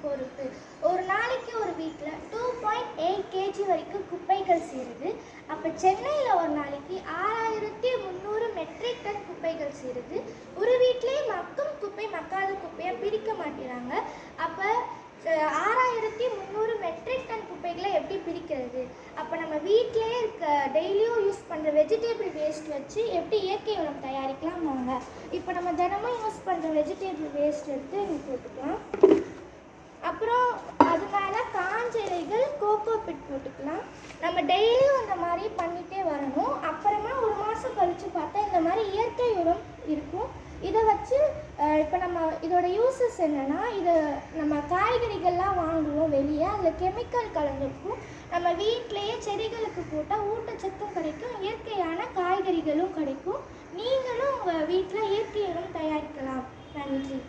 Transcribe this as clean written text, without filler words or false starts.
பொறுப்பு. ஒரு நாளைக்கு ஒரு வீட்டில் 2.8 kg வரைக்கும் குப்பைகள் சேருது. அப்போ சென்னையில் ஒரு நாளைக்கு 6300 மெட்ரிக் டன் குப்பைகள் சேருது. ஒரு வீட்டிலே மக்கும் குப்பை மக்காத குப்பையாக பிரிக்க மாட்டேறாங்க. அப்போ 6300 மெட்ரிக் டன் குப்பைகளை எப்படி பிரிக்கிறது? அப்போ நம்ம வீட்டிலே இருக்க டெய்லியும் யூஸ் பண்ணுற வெஜிடேபிள் வேஸ்ட் வச்சு எப்படி இயற்கை உரம் தயாரிக்கலாம் வாங்க. இப்போ நம்ம தினமும் யூஸ் பண்ணுற வெஜிடேபிள் வேஸ்ட் எடுத்து இங்கே போட்டுக்கலாம். அப்புறம் அது மேலே காஞ்ச இலைகள் கோகோ பிட் போட்டுக்கலாம். நம்ம டெய்லியும் இந்த மாதிரி பண்ணிகிட்டே வரணும். அப்புறமா ஒரு மாதம் கழித்து பார்த்தா இந்த மாதிரி இயற்கை உரம் இருக்கும். இதை வச்சு இப்போ நம்ம இதோட யூஸஸ் என்னென்னா, இதை நம்ம காய்கறிகள்லாம் வாங்குவோம் வெளியே, அதில் கெமிக்கல் கலந்துருக்கும். நம்ம வீட்டிலையே செடிகளுக்கு போட்டால் ஊட்டச்சத்தும் கிடைக்கும், இயற்கையான காய்கறிகளும் கிடைக்கும். நீங்களும் உங்கள் வீட்டில் இயற்கை உரம் தயாரிக்கலாம். நன்றி.